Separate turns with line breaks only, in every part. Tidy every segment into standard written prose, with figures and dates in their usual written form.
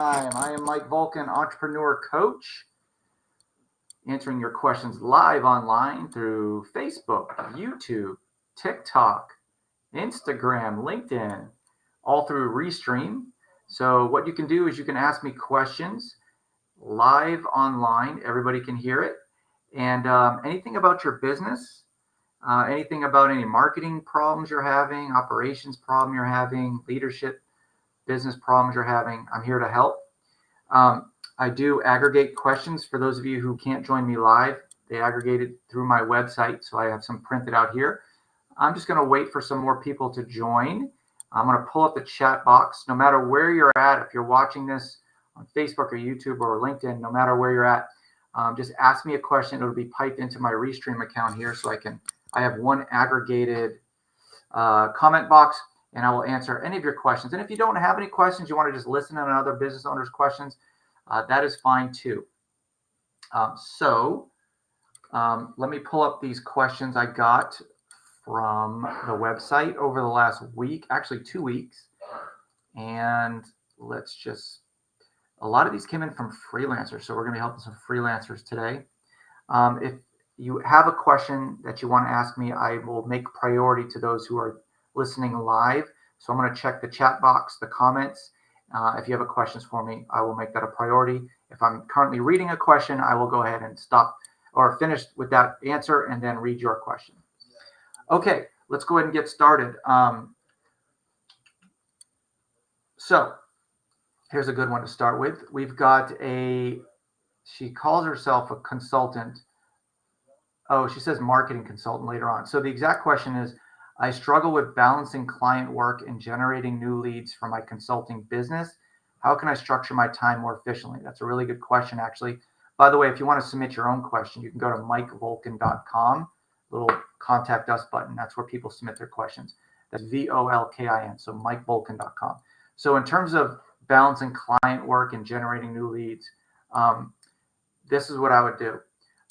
I am Mike Vulcan, entrepreneur coach, answering your questions live online through Facebook, YouTube, TikTok, Instagram, LinkedIn, all through Restream. So what you can do is you can ask me questions live online. Everybody can hear it. And anything about your business, anything about any marketing problems you're having, operations problem you're having, leadership business problems you're having, I'm here to help. I do aggregate questions for those of you who can't join me live. They aggregate it through my website, so I have some printed out here. I'm just going to wait for some more people to join. I'm going to pull up the chat box. No matter where you're at, if you're watching this on Facebook or YouTube or LinkedIn, no matter where you're at, just ask me a question. It'll be piped into my Restream account here, so I have one aggregated comment box, and I will answer any of your questions. And if you don't have any questions, you want to just listen to other business owners' questions, that is fine too. Let me pull up these questions I got from the website over the last week, actually 2 weeks. And a lot of these came in from freelancers. So we're going to be helping some freelancers today. If you have a question that you want to ask me, I will make priority to those who are listening live. So I'm going to check the chat box, the comments. If you have questions for me, I will make that a priority. If I'm currently reading a question, I will go ahead and stop or finish with that answer and then read your question. Okay, let's go ahead and get started. So here's a good one to start with. We've got she calls herself a consultant. Oh, she says marketing consultant later on. So the exact question is, I struggle with balancing client work and generating new leads for my consulting business. How can I structure my time more efficiently? That's a really good question, actually. By the way, if you want to submit your own question, you can go to mikevulcan.com, little contact us button. That's where people submit their questions. That's VOLKIN, so mikevulcan.com. So in terms of balancing client work and generating new leads, this is what I would do.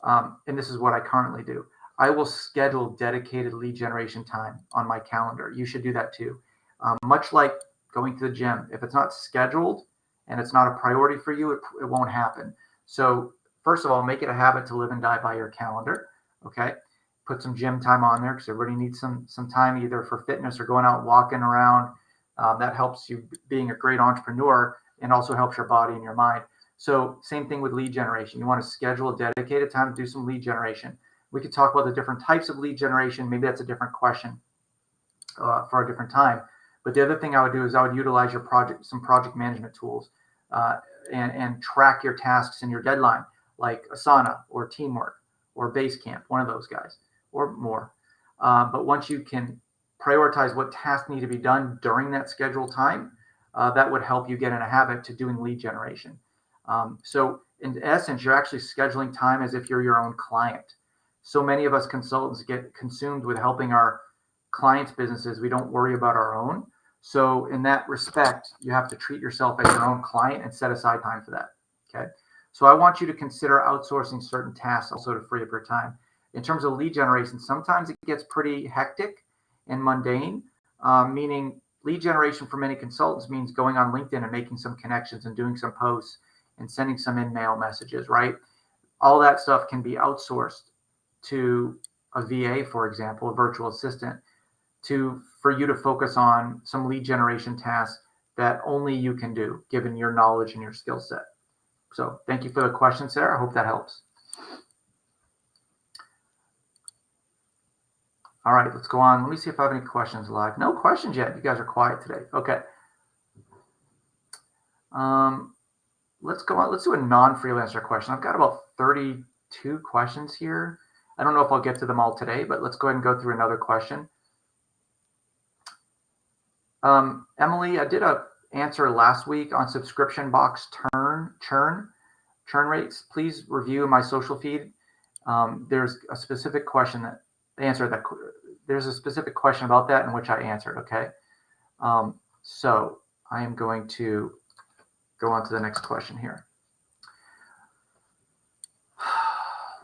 And this is what I currently do. I will schedule dedicated lead generation time on my calendar. You should do that too. Much like going to the gym, if it's not scheduled and it's not a priority for you, it won't happen. So first of all, make it a habit to live and die by your calendar. Okay. Put some gym time on there because everybody needs some time either for fitness or going out walking around. That helps you being a great entrepreneur and also helps your body and your mind. So same thing with lead generation. You want to schedule a dedicated time to do some lead generation. We could talk about the different types of lead generation. Maybe that's a different question for a different time. But the other thing I would do is I would utilize some project management tools and track your tasks and your deadline, like Asana or Teamwork or Basecamp, one of those guys or more. But once you can prioritize what tasks need to be done during that scheduled time, that would help you get in a habit to doing lead generation. So in essence, you're actually scheduling time as if you're your own client. So many of us consultants get consumed with helping our clients' businesses. We don't worry about our own. So in that respect, you have to treat yourself as your own client and set aside time for that. Okay. So I want you to consider outsourcing certain tasks also to free up your time. In terms of lead generation, sometimes it gets pretty hectic and mundane, meaning lead generation for many consultants means going on LinkedIn and making some connections and doing some posts and sending some in-mail messages, right? All that stuff can be outsourced to a VA, for example, a virtual assistant, for you to focus on some lead generation tasks that only you can do, given your knowledge and your skill set. So thank you for the question, Sarah. I hope that helps. All right, let's go on. Let me see if I have any questions live. No questions yet. You guys are quiet today. Okay. Let's go on. Let's do a non-freelancer question. I've got about 32 questions here. I don't know if I'll get to them all today, but let's go ahead and go through another question. Emily, I did an answer last week on subscription box churn rates. Please review my social feed. There's a specific question there's a specific question about that in which I answered. Okay. So I am going to go on to the next question here.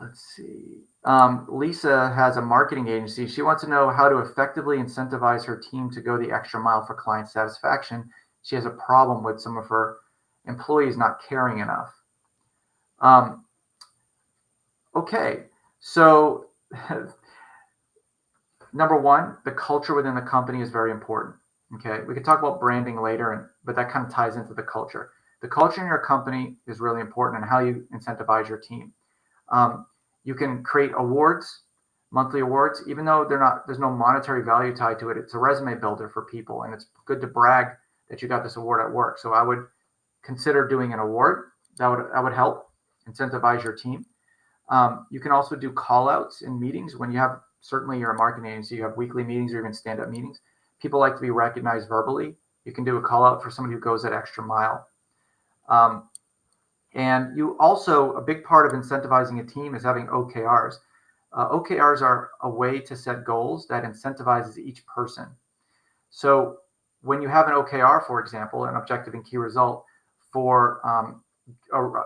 Let's see. Lisa has a marketing agency. She wants to know how to effectively incentivize her team to go the extra mile for client satisfaction. She has a problem with some of her employee is not caring enough. Okay, so number one, the culture within the company is very important. Okay, we can talk about branding later, but that kind of ties into the culture. The culture in your company is really important and how you incentivize your team. You can create awards, monthly awards, even though there's no monetary value tied to it. It's a resume builder for people, and it's good to brag that you got this award at work. So I would consider doing an award. That would help incentivize your team. You can also do call outs in meetings when you have, certainly you're a marketing agency, you have weekly meetings or even stand-up meetings. People like to be recognized verbally. You can do a call out for somebody who goes that extra mile. And you also, a big part of incentivizing a team is having OKRs. OKRs are a way to set goals that incentivizes each person. So when you have an OKR, for example, an objective and key result for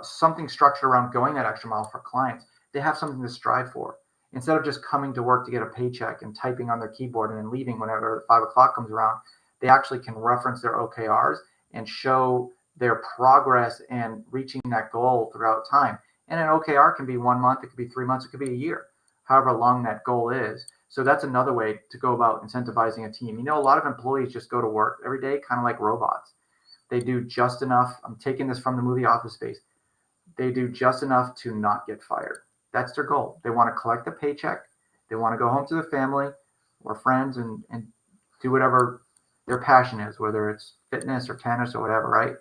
something structured around going that extra mile for clients, they have something to strive for. Instead of just coming to work to get a paycheck and typing on their keyboard and then leaving whenever 5 o'clock comes around, they actually can reference their OKRs and show their progress and reaching that goal throughout time. And an OKR can be 1 month, it could be 3 months, it could be a year, however long that goal is. So that's another way to go about incentivizing a team. A lot of employees just go to work every day kind of like robots. They do just enough. I'm taking this from the movie Office Space. They do just enough to not get fired. That's their goal. They want to collect the paycheck. They want to go home to their family or friends and do whatever their passion is, whether it's fitness or tennis or whatever, right?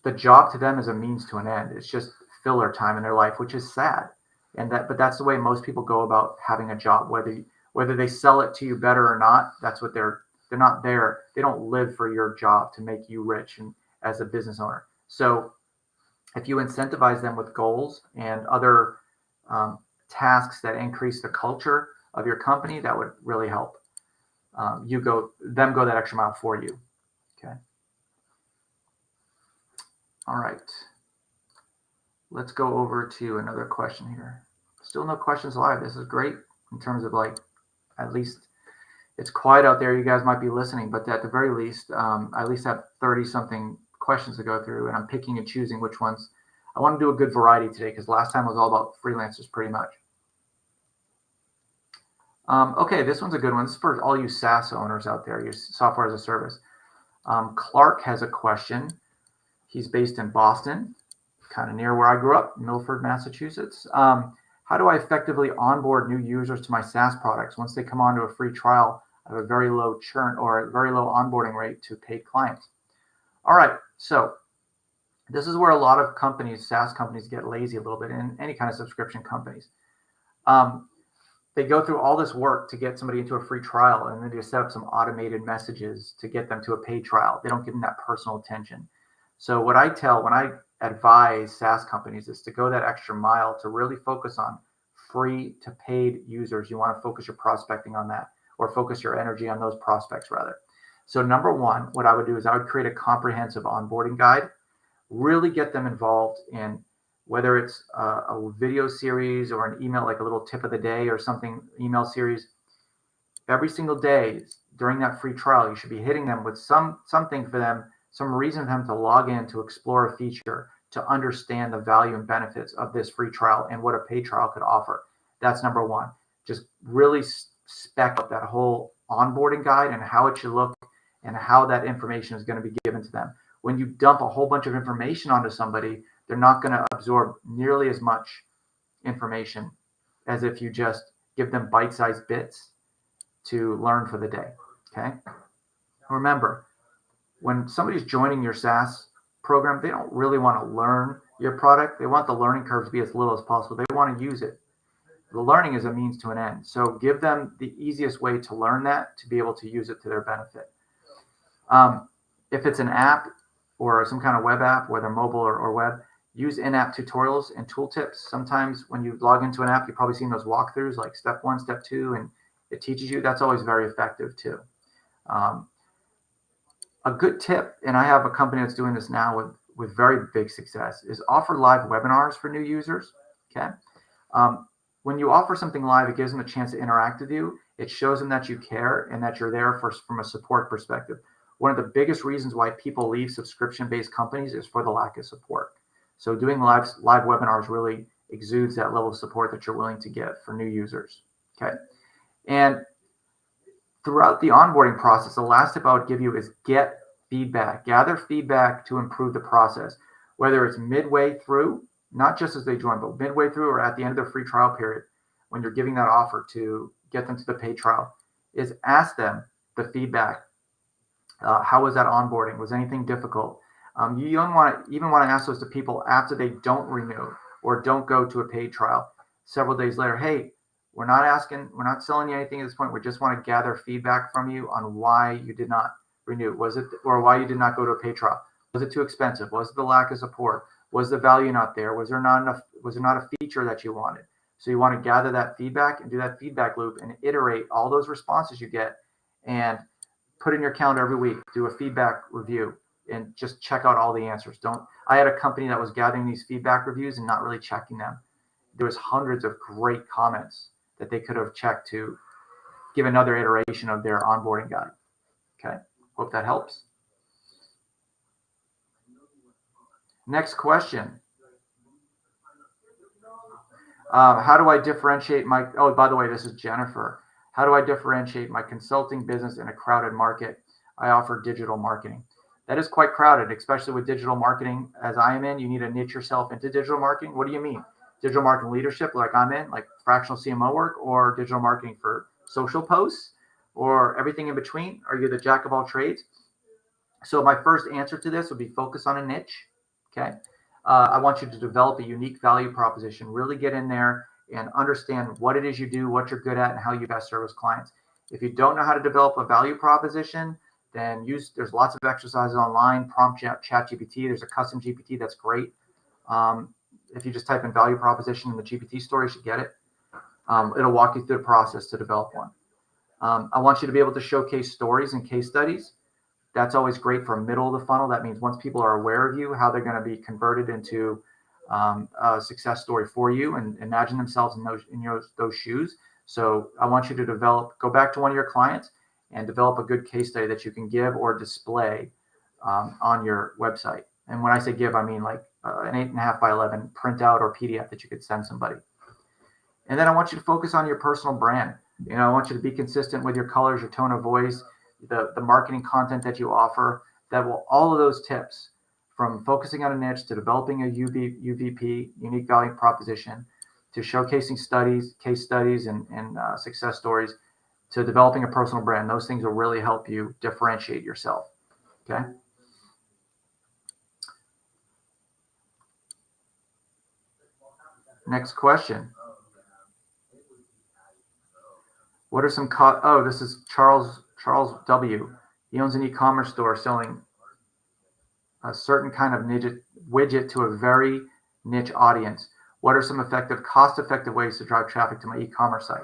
The job to them is a means to an end. It's just filler time in their life, which is sad. But that's the way most people go about having a job, whether they sell it to you better or not. That's what they're not there. They don't live for your job to make you rich and as a business owner. So if you incentivize them with goals and other tasks that increase the culture of your company, that would really help go that extra mile for you. Okay. All right. Let's go over to another question here. Still no questions live. This is great in terms of at least it's quiet out there. You guys might be listening, but at the very least, I at least have 30 something questions to go through, and I'm picking and choosing which ones. I want to do a good variety today because last time was all about freelancers pretty much. Okay, this one's a good one. This is for all you SaaS owners out there, your software as a service. Clark has a question. He's based in Boston, kind of near where I grew up, Milford, Massachusetts. How do I effectively onboard new users to my SaaS products? Once they come onto a free trial, I have a very low churn or a very low onboarding rate to paid clients. All right, so this is where a lot of companies, SaaS companies, get lazy a little bit, and any kind of subscription companies. They go through all this work to get somebody into a free trial, and then they set up some automated messages to get them to a paid trial. They don't give them that personal attention. So when I advise SaaS companies is to go that extra mile to really focus on free to paid users. You want to focus your prospecting on that, or focus your energy on those prospects rather. So number one, what I would do is I would create a comprehensive onboarding guide, really get them involved in whether it's a video series or an email, like a little tip of the day or something, email series. Every single day during that free trial, you should be hitting them with something for them, some reason for them to log in, to explore a feature, to understand the value and benefits of this free trial and what a paid trial could offer. That's number one. Just really spec up that whole onboarding guide and how it should look and how that information is going to be given to them. When you dump a whole bunch of information onto somebody, they're not going to absorb nearly as much information as if you just give them bite-sized bits to learn for the day. Okay. Remember, when somebody's joining your SaaS program, they don't really want to learn your product. They want the learning curve to be as little as possible. They want to use it. The learning is a means to an end. So give them the easiest way to learn that, to be able to use it to their benefit. If it's an app or some kind of web app, whether mobile or web, use in-app tutorials and tooltips. Sometimes when you log into an app, you've probably seen those walkthroughs like step 1, step 2, and it teaches you. That's always very effective too. A good tip, and I have a company that's doing this now with very big success, is offer live webinars for new users. Okay. When you offer something live, it gives them a chance to interact with you. It shows them that you care and that you're there from a support perspective. one of the biggest reasons why people leave subscription-based companies is for the lack of support. So doing live webinars really exudes that level of support that you're willing to give for new users. Okay. And throughout the onboarding process, the last tip I would give you is get feedback. Gather feedback to improve the process, whether it's midway through, not just as they join, but midway through or at the end of their free trial period, when you're giving that offer to get them to the paid trial, is ask them the feedback. How was that onboarding? Was anything difficult? You even want to ask those to people after they don't renew or don't go to a paid trial. Several days later, hey, we're not selling you anything at this point. We just want to gather feedback from you on why you did not renew. Was it, or why you did not go to a paid trial? Was it too expensive? Was it the lack of support? Was the value not there? Was there not a feature that you wanted? So you want to gather that feedback and do that feedback loop and iterate all those responses you get and put in your calendar every week, do a feedback review and just check out all the answers. I had a company that was gathering these feedback reviews and not really checking them. There was hundreds of great comments that they could have checked to give another iteration of their onboarding guide. Okay, hope that helps. Next question. How do I differentiate my, oh, by the way, this is Jennifer. How do I differentiate my consulting business in a crowded market? I offer digital marketing. That is quite crowded, especially with digital marketing as I am in. You need to niche yourself into digital marketing. What do you mean? Digital marketing leadership like I'm in, like fractional CMO work, or digital marketing for social posts, or everything in between? Are you the jack of all trades? So my first answer to this would be focus on a niche. Okay. I want you to develop a unique value proposition, really get in there and understand what it is you do, what you're good at, and how you best service clients. If you don't know how to develop a value proposition, then there's lots of exercises online, prompt ChatGPT. There's a custom GPT that's great. If you just type in value proposition in the GPT store, you should get it. It'll walk you through the process to develop one. I want you to be able to showcase stories and case studies. That's always great for middle of the funnel. That means once people are aware of you, how they're going to be converted into a success story for you and imagine themselves in those shoes. So I want you to go back to one of your clients and develop a good case study that you can give or display on your website. And when I say give, I mean like an 8.5 by 11 printout or PDF that you could send somebody. And then I want you to focus on your personal brand. I want you to be consistent with your colors, your tone of voice, the marketing content that you offer. All of those tips, from focusing on a niche to developing a UVP, unique value proposition, to showcasing case studies and success stories, to developing a personal brand. Those things will really help you differentiate yourself. Okay. Next question. What are some this is Charles W. He owns an e-commerce store selling a certain kind of widget to a very niche audience. What are some cost-effective ways to drive traffic to my e-commerce site?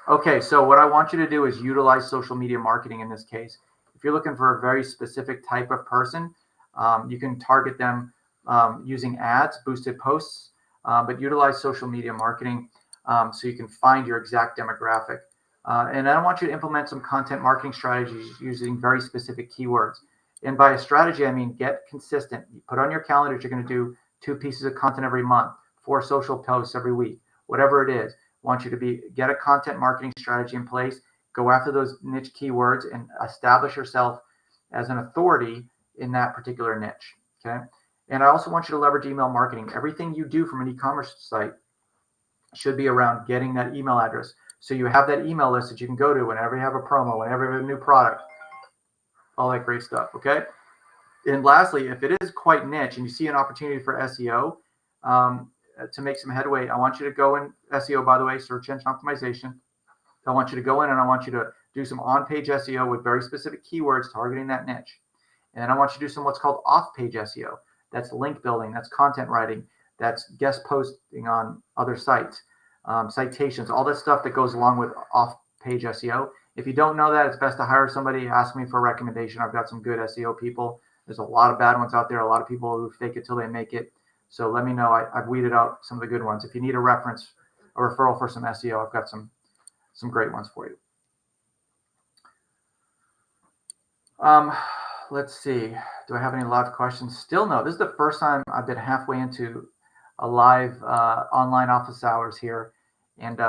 Okay, so what I want you to do is utilize social media marketing in this case. If you're looking for a very specific type of person, you can target them using ads, boosted posts, but utilize social media marketing so you can find your exact demographic. And I want you to implement some content marketing strategies using very specific keywords. And by a strategy, I mean get consistent. You put on your calendar that you're going to do 2 pieces of content every month, 4 social posts every week, whatever it is. I want you to get a content marketing strategy in place, go after those niche keywords, and establish yourself as an authority in that particular niche. Okay. And I also want you to leverage email marketing. Everything you do from an e-commerce site should be around getting that email address. So you have that email list that you can go to whenever you have a promo, whenever you have a new product, all that great stuff. Okay. And lastly, if it is quite niche and you see an opportunity for SEO to make some headway, I want you to go in SEO, by the way, search engine optimization. I want you to go in and I want you to do some on-page SEO with very specific keywords targeting that niche. And then I want you to do some what's called off-page SEO. That's link building, that's content writing, that's guest posting on other sites, citations, all that stuff that goes along with off-page SEO. If you don't know that, it's best to hire somebody. Ask me for a recommendation. I've got some good SEO people. There's a lot of bad ones out there, a lot of people who fake it till they make it. So let me know. I've weeded out some of the good ones. If you need a reference, a referral for some SEO, I've got some great ones for you. let's see. Do I have any live questions? Still no. This is the first time I've been halfway into a live online office hours here, and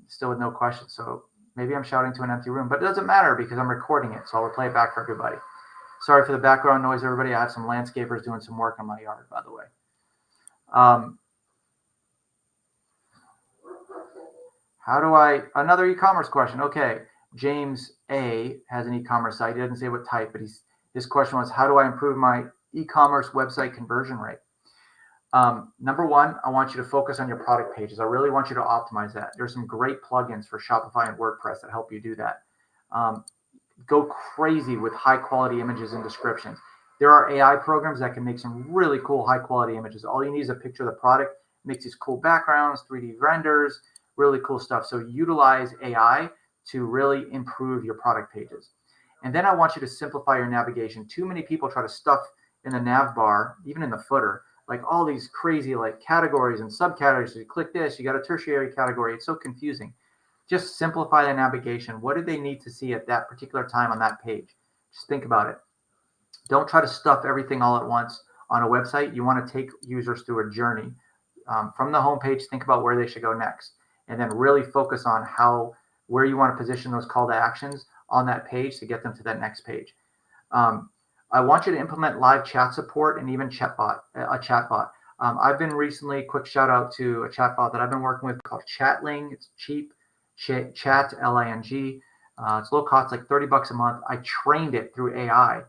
still with no questions. So maybe I'm shouting to an empty room, but it doesn't matter because I'm recording it, so I'll play it back for everybody. Sorry for the background noise, everybody. I have some landscapers doing some work in my yard, by the way. How do I, another e-commerce question. Okay. James A has an e-commerce site. He doesn't say what type, but his question was, how do I improve my e-commerce website conversion rate? Number one, I want you to focus on your product pages. I really want you to optimize that. There's some great plugins for Shopify and WordPress that help you do that. Go crazy with high quality images and descriptions. There are AI programs that can make some really cool high quality images. All you need is a picture of the product, makes these cool backgrounds, 3D renders, really cool stuff. So utilize AI to really improve your product pages. And then I want you to simplify your navigation. Too many people try to stuff in the nav bar, even in the footer, like all these crazy like categories and subcategories. You click this, you got a tertiary category. It's so confusing. Just simplify the navigation. What do they need to see at that particular time on that page? Just think about it. Don't try to stuff everything all at once on a website. You want to take users through a journey. From the homepage, think about where they should go next, and then really focus on where you want to position those call to actions on that page to get them to that next page. I want you to implement live chat support and even a chatbot. I've been recently, quick shout out to a chatbot that I've been working with called Chatling. It's cheap, chat, L-I-N-G. It's low cost, like $30 a month. I trained it through AI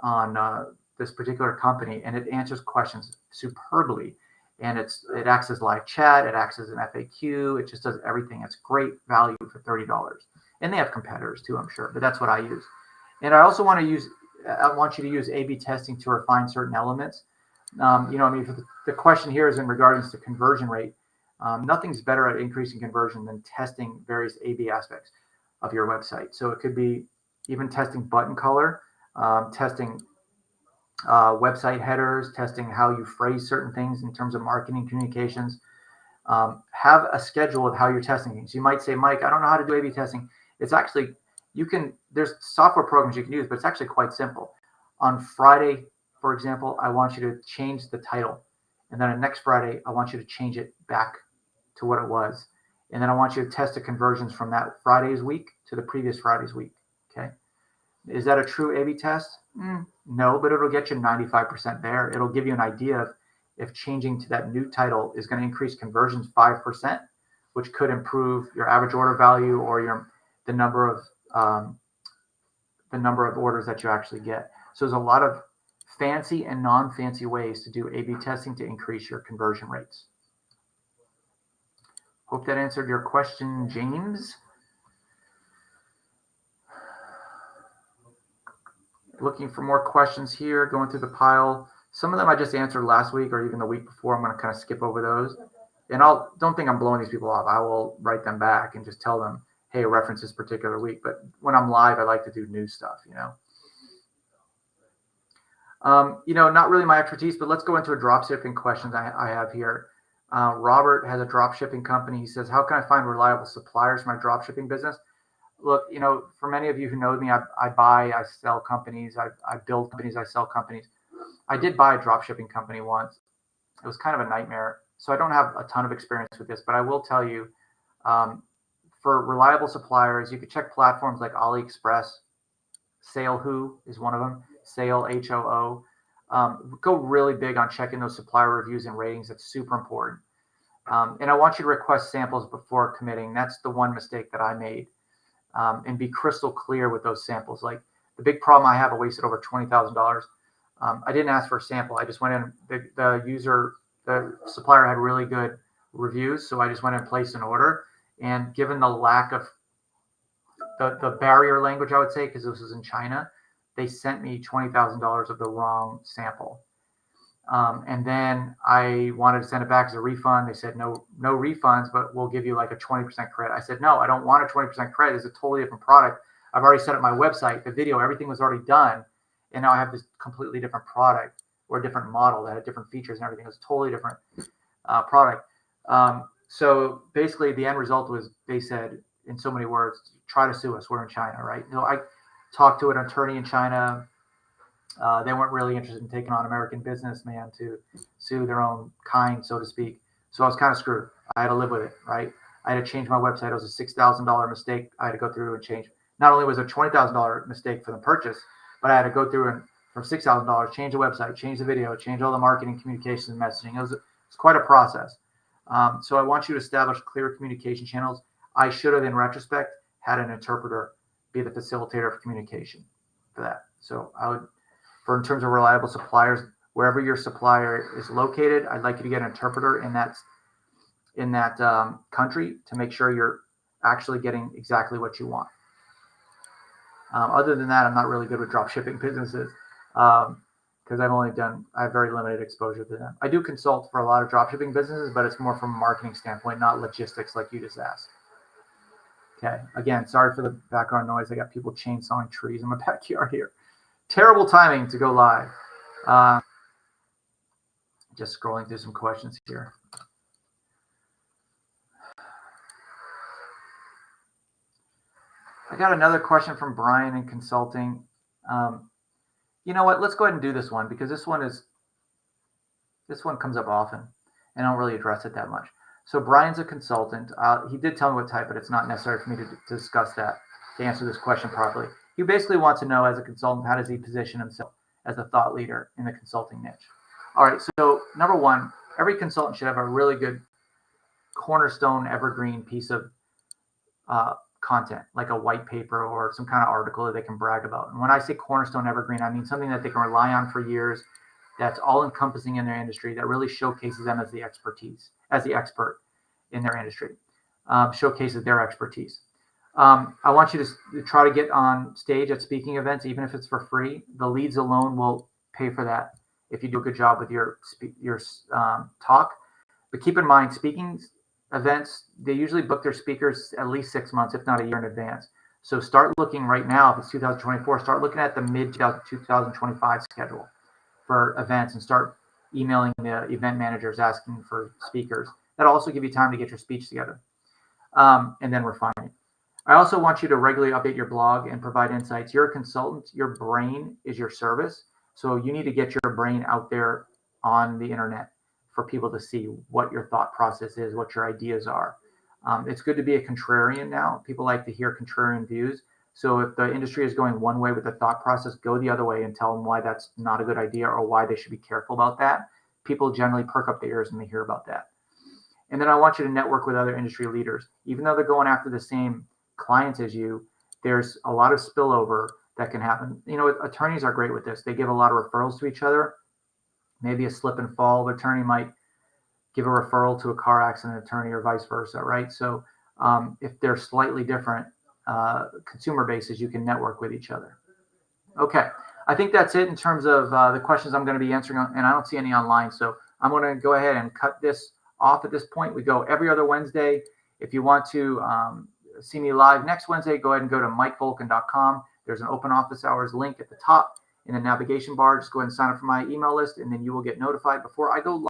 on this particular company, and it answers questions superbly. And it acts as live chat. It acts as an FAQ. It just does everything. It's great value for $30. And they have competitors too, I'm sure, but that's what I use. And I also want you to use A/B testing to refine certain elements. The question here is in regards to conversion rate. Nothing's better at increasing conversion than testing various A/B aspects of your website. So it could be even testing button color, testing website headers, testing how you phrase certain things in terms of marketing communications. Have a schedule of how you're testing things. You might say, Mike, I don't know how to do A/B testing. It's actually, there's software programs you can use, but it's actually quite simple. On Friday, for example, I want you to change the title. And then on next Friday, I want you to change it back to what it was. And then I want you to test the conversions from that Friday's week to the previous Friday's week. Okay. Is that a true A/B test? No, but it'll get you 95% there. It'll give you an idea of if changing to that new title is going to increase conversions 5%, which could improve your average order value or the number of orders that you actually get. So there's a lot of fancy and non-fancy ways to do A/B testing to increase your conversion rates. Hope that answered your question, James. Looking for more questions here, going through the pile. Some of them I just answered last week or even the week before. I'm going to kind of skip over those. And don't think I'm blowing these people off. I will write them back and just tell them, hey, reference this particular week. But when I'm live, I like to do new stuff, not really my expertise, but let's go into a drop shipping questions I have here. Robert has a drop shipping company. He says, how can I find reliable suppliers for my drop shipping business? Look, for many of you who know me, I buy, I sell companies, I build companies, I sell companies. I did buy a drop shipping company once. It was kind of a nightmare. So I don't have a ton of experience with this, but I will tell you, for reliable suppliers, you could check platforms like AliExpress. SaleWho is one of them. Sale, HOO. Go really big on checking those supplier reviews and ratings. That's super important. And I want you to request samples before committing. That's the one mistake that I made. And be crystal clear with those samples. Like the big problem I have, I wasted over $20,000. I didn't ask for a sample. I just went in. The supplier had really good reviews, so I just went and placed an order. And given the lack of the barrier language, I would say, because this was in China, they sent me $20,000 of the wrong sample. And then I wanted to send it back as a refund. They said, no refunds, but we'll give you like a 20% credit. I said, no, I don't want a 20% credit. It's a totally different product. I've already set up my website, the video, everything was already done. And now I have this completely different product or a different model that had different features and everything. It was a totally different product. So basically the end result was they said in so many words, try to sue us. We're in China, right? I talked to an attorney in China. They weren't really interested in taking on American businessman to sue their own kind, so to speak. So I was kind of screwed. I had to live with it, right? I had to change my website. It was a $6,000 mistake. I had to go through and change. Not only was it a $20,000 mistake for the purchase, but I had to go through and for $6,000 change the website, change the video, change all the marketing, communications, and messaging. It's quite a process. So I want you to establish clear communication channels. I should have, in retrospect, had an interpreter be the facilitator of communication for that. So I would, for in terms of reliable suppliers, wherever your supplier is located, I'd like you to get an interpreter in that country to make sure you're actually getting exactly what you want. Other than that, I'm not really good with drop shipping businesses because I have very limited exposure to them. I do consult for a lot of drop shipping businesses, but it's more from a marketing standpoint, not logistics like you just asked. Okay, again, sorry for the background noise. I got people chainsawing trees in my backyard here. Terrible timing to go live. Just scrolling through some questions here. I got another question from Brian in consulting. You know what? Let's go ahead and do this one because this one comes up often and I don't really address it that much. So Brian's a consultant. He did tell me what type, but it's not necessary for me to discuss that to answer this question properly. He basically wants to know, as a consultant, how does he position himself as a thought leader in the consulting niche? All right, so number one, every consultant should have a really good cornerstone evergreen piece of content, like a white paper or some kind of article that they can brag about. And when I say cornerstone evergreen, I mean something that they can rely on for years, that's all encompassing in their industry, that really showcases them as the expert in their industry, showcases their expertise. I want you to try to get on stage at speaking events, even if it's for free. The leads alone will pay for that if you do a good job with your talk. But keep in mind, speaking events, they usually book their speakers at least 6 months, if not a year in advance. So start looking right now, if it's 2024, start looking at the mid-2025 schedule for events and start emailing the event managers asking for speakers. That'll also give you time to get your speech together and then refine it. I also want you to regularly update your blog and provide insights. You're a consultant. Your brain is your service. So you need to get your brain out there on the internet for people to see what your thought process is, what your ideas are. It's good to be a contrarian now. People like to hear contrarian views. So if the industry is going one way with the thought process, go the other way and tell them why that's not a good idea or why they should be careful about that. People generally perk up their ears when they hear about that. And then I want you to network with other industry leaders. Even though they're going after the same clients as you, there's a lot of spillover that can happen. You know, attorneys are great with this. They give a lot of referrals to each other. Maybe a slip and fall attorney might give a referral to a car accident attorney or vice versa, right? So if they're slightly different consumer bases, you can network with each other. Okay, I think that's it in terms of the questions I'm going to be answering, and I don't see any online. So I'm going to go ahead and cut this off at this point. We go every other Wednesday. If you want to see me live next Wednesday, go ahead and go to mikevulcan.com. There's an open office hours link at the top in the navigation bar. Just go ahead and sign up for my email list, and then you will get notified before I go live.